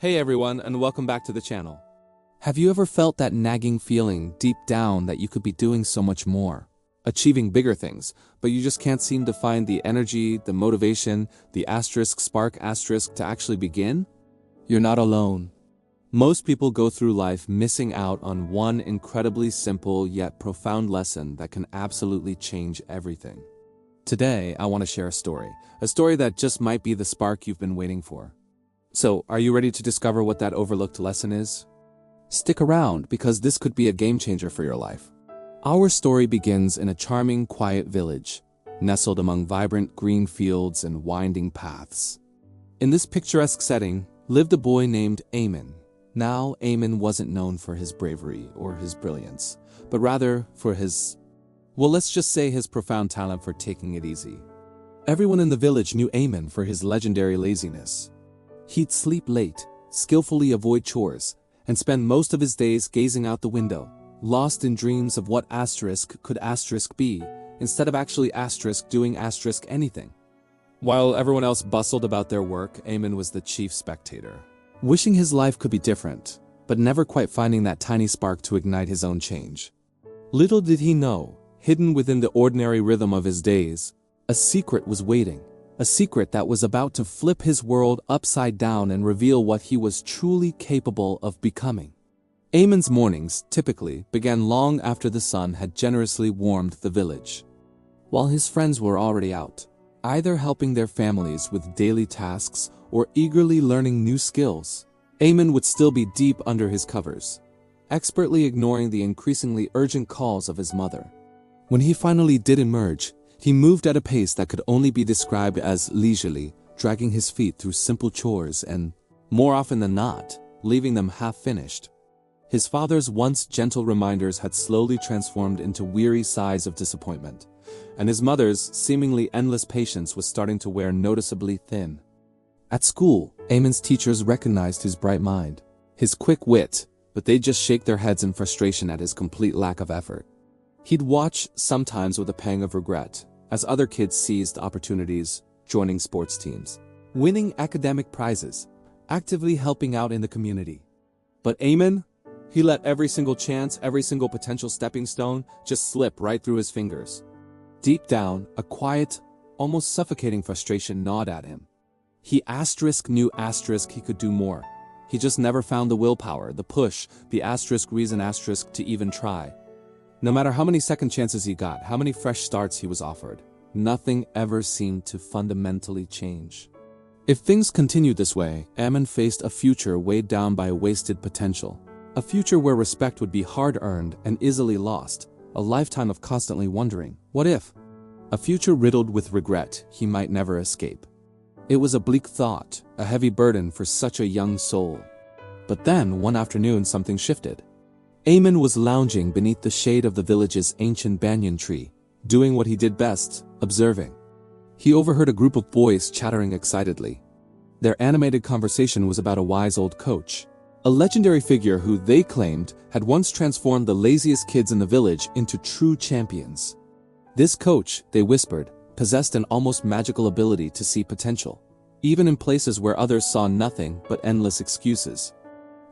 Hey everyone, and welcome back to the channel. Have you ever felt that nagging feeling deep down that you could be doing so much more, achieving bigger things, but you just can't seem to find the energy, the motivation, the spark to actually begin? You're not alone. Most people go through life missing out on one incredibly simple yet profound lesson that can absolutely change everything. Today, I want to share a story that just might be the spark you've been waiting for. So, are you ready to discover what that overlooked lesson is? Stick around, because this could be a game changer for your life. Our story begins in a charming, quiet village, nestled among vibrant green fields and winding paths. In this picturesque setting lived a boy named Aman. Now, Aman wasn't known for his bravery or his brilliance, but rather for his profound talent for taking it easy. Everyone in the village knew Aman for his legendary laziness. He'd sleep late, skillfully avoid chores, and spend most of his days gazing out the window, lost in dreams of what could be, instead of actually doing anything. While everyone else bustled about their work, Aman was the chief spectator, wishing his life could be different, but never quite finding that tiny spark to ignite his own change. Little did he know, hidden within the ordinary rhythm of his days, a secret was waiting. A secret that was about to flip his world upside down and reveal what he was truly capable of becoming. Aman's mornings, typically, began long after the sun had generously warmed the village. While his friends were already out, either helping their families with daily tasks or eagerly learning new skills, Aman would still be deep under his covers, expertly ignoring the increasingly urgent calls of his mother. When he finally did emerge, he moved at a pace that could only be described as leisurely, dragging his feet through simple chores and, more often than not, leaving them half-finished. His father's once gentle reminders had slowly transformed into weary sighs of disappointment, and his mother's seemingly endless patience was starting to wear noticeably thin. At school, Aman's teachers recognized his bright mind, his quick wit, but they'd just shake their heads in frustration at his complete lack of effort. He'd watch, sometimes with a pang of regret, as other kids seized opportunities, joining sports teams, winning academic prizes, actively helping out in the community. But Aman, he let every single chance, every single potential stepping stone just slip right through his fingers. Deep down, a quiet, almost suffocating frustration gnawed at him. He knew he could do more. He just never found the willpower, the push, the reason to even try. No matter how many second chances he got, how many fresh starts he was offered, nothing ever seemed to fundamentally change. If things continued this way, Aman faced a future weighed down by wasted potential. A future where respect would be hard-earned and easily lost, a lifetime of constantly wondering, what if? A future riddled with regret he might never escape. It was a bleak thought, a heavy burden for such a young soul. But then, one afternoon, something shifted. Aman was lounging beneath the shade of the village's ancient banyan tree, doing what he did best, observing. He overheard a group of boys chattering excitedly. Their animated conversation was about a wise old coach, a legendary figure who they claimed had once transformed the laziest kids in the village into true champions. This coach, they whispered, possessed an almost magical ability to see potential, even in places where others saw nothing but endless excuses.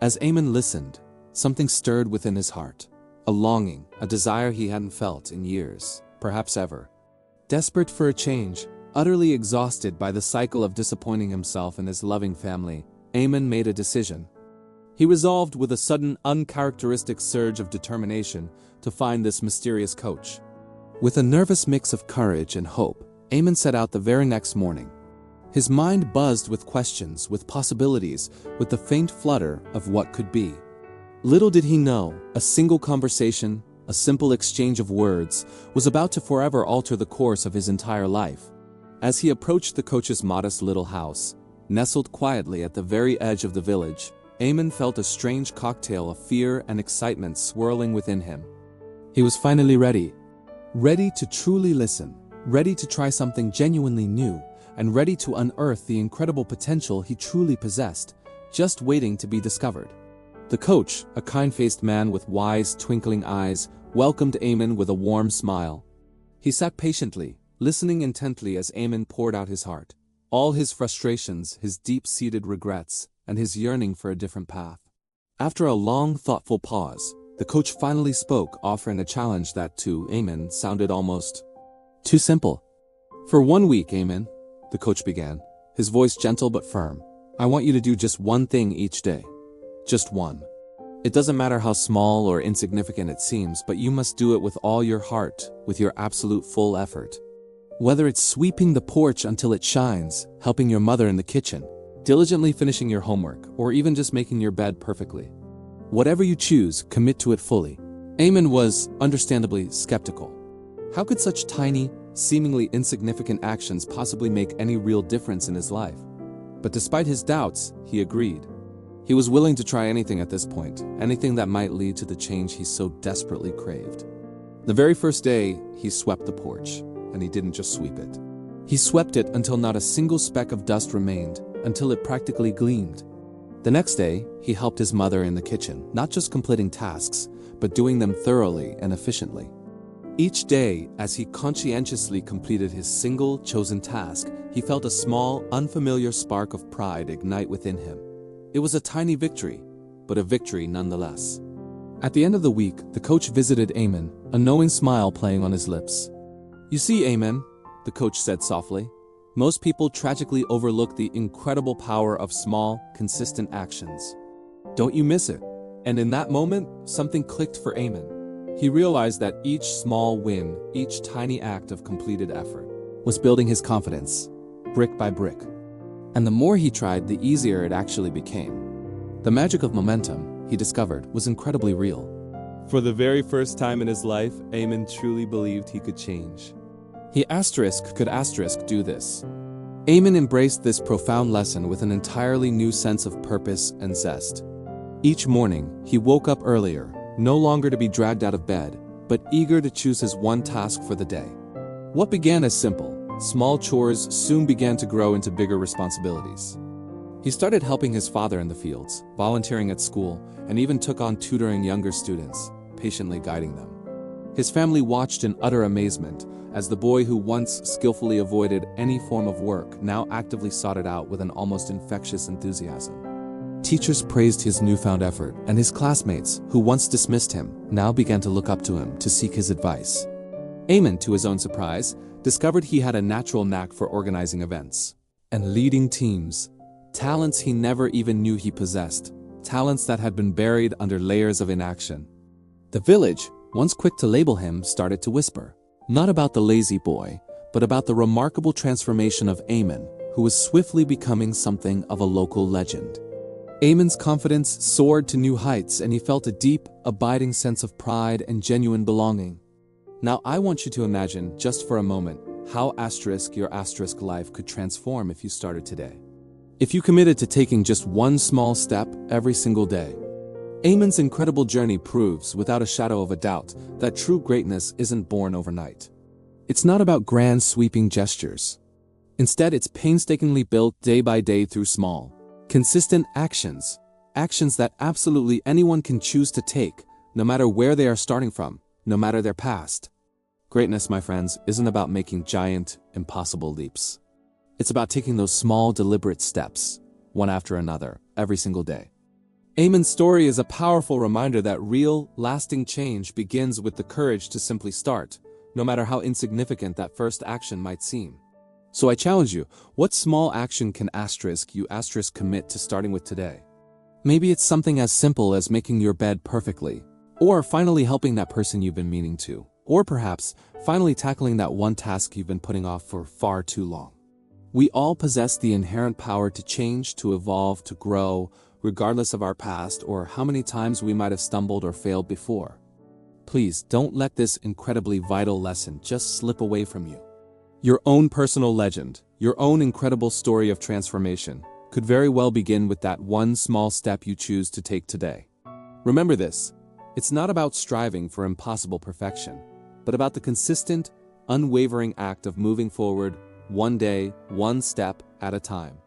As Aman listened, something stirred within his heart, a longing, a desire he hadn't felt in years, perhaps ever. Desperate for a change, utterly exhausted by the cycle of disappointing himself and his loving family, Aman made a decision. He resolved with a sudden, uncharacteristic surge of determination to find this mysterious coach. With a nervous mix of courage and hope, Aman set out the very next morning. His mind buzzed with questions, with possibilities, with the faint flutter of what could be. Little did he know, a single conversation, a simple exchange of words, was about to forever alter the course of his entire life. As he approached the coach's modest little house, nestled quietly at the very edge of the village, Aman felt a strange cocktail of fear and excitement swirling within him. He was finally ready to truly listen, ready to try something genuinely new, and ready to unearth the incredible potential he truly possessed, just waiting to be discovered. The coach, a kind-faced man with wise, twinkling eyes, welcomed Aman with a warm smile. He sat patiently, listening intently as Aman poured out his heart, all his frustrations, his deep-seated regrets, and his yearning for a different path. After a long, thoughtful pause, the coach finally spoke, offering a challenge that, to Aman, sounded almost too simple. "For 1 week, Aman," the coach began, his voice gentle but firm, "I want you to do just one thing each day. Just one. It doesn't matter how small or insignificant it seems, but you must do it with all your heart, with your absolute full effort. Whether it's sweeping the porch until it shines, helping your mother in the kitchen, diligently finishing your homework, or even just making your bed perfectly. Whatever you choose, commit to it fully." Aman was, understandably, skeptical. How could such tiny, seemingly insignificant actions possibly make any real difference in his life? But despite his doubts, he agreed. He was willing to try anything at this point, anything that might lead to the change he so desperately craved. The very first day, he swept the porch, and he didn't just sweep it. He swept it until not a single speck of dust remained, until it practically gleamed. The next day, he helped his mother in the kitchen, not just completing tasks, but doing them thoroughly and efficiently. Each day, as he conscientiously completed his single, chosen task, he felt a small, unfamiliar spark of pride ignite within him. It was a tiny victory, but a victory nonetheless. At the end of the week, the coach visited Aman, a knowing smile playing on his lips. "You see, Aman," the coach said softly, "most people tragically overlook the incredible power of small, consistent actions. Don't you miss it?" And in that moment, something clicked for Aman. He realized that each small win, each tiny act of completed effort, was building his confidence, brick by brick. And the more he tried, the easier it actually became. The magic of momentum, he discovered, was incredibly real. For the very first time in his life, Aman truly believed he could change. Could do this. Aman embraced this profound lesson with an entirely new sense of purpose and zest. Each morning, he woke up earlier, no longer to be dragged out of bed, but eager to choose his one task for the day. What began as simple, small chores soon began to grow into bigger responsibilities. He started helping his father in the fields, volunteering at school, and even took on tutoring younger students, patiently guiding them. His family watched in utter amazement as the boy who once skillfully avoided any form of work now actively sought it out with an almost infectious enthusiasm. Teachers praised his newfound effort, and his classmates, who once dismissed him, now began to look up to him to seek his advice. Aman, to his own surprise, discovered he had a natural knack for organizing events and leading teams, talents he never even knew he possessed, talents that had been buried under layers of inaction. The village, once quick to label him, started to whisper, not about the lazy boy, but about the remarkable transformation of Aman, who was swiftly becoming something of a local legend. Aman's confidence soared to new heights, and he felt a deep, abiding sense of pride and genuine belonging. Now I want you to imagine, just for a moment, how your life could transform if you started today. If you committed to taking just one small step every single day. Aman's incredible journey proves, without a shadow of a doubt, that true greatness isn't born overnight. It's not about grand sweeping gestures. Instead, it's painstakingly built day by day through small, consistent actions that absolutely anyone can choose to take, no matter where they are starting from, no matter their past. Greatness, my friends, isn't about making giant, impossible leaps. It's about taking those small, deliberate steps, one after another, every single day. Aman's story is a powerful reminder that real, lasting change begins with the courage to simply start, no matter how insignificant that first action might seem. So I challenge you, what small action can you commit to starting with today? Maybe it's something as simple as making your bed perfectly, or finally helping that person you've been meaning to, or perhaps finally tackling that one task you've been putting off for far too long. We all possess the inherent power to change, to evolve, to grow, regardless of our past or how many times we might have stumbled or failed before. Please don't let this incredibly vital lesson just slip away from you. Your own personal legend, your own incredible story of transformation, could very well begin with that one small step you choose to take today. Remember this, it's not about striving for impossible perfection, but about the consistent, unwavering act of moving forward, one day, one step at a time.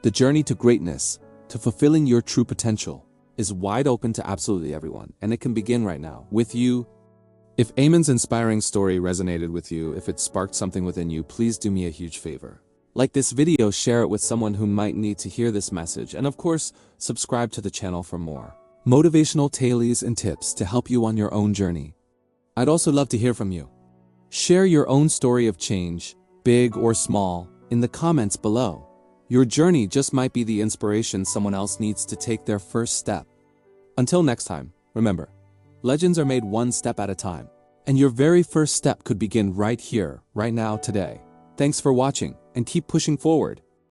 The journey to greatness, to fulfilling your true potential, is wide open to absolutely everyone, and it can begin right now, with you. If Aman's inspiring story resonated with you, if it sparked something within you, please do me a huge favor. Like this video, share it with someone who might need to hear this message, and of course, subscribe to the channel for more motivational tales and tips to help you on your own journey. I'd also love to hear from you. Share your own story of change, big or small, in the comments below. Your journey just might be the inspiration someone else needs to take their first step. Until next time, remember, legends are made one step at a time, and your very first step could begin right here, right now, today. Thanks for watching, and keep pushing forward.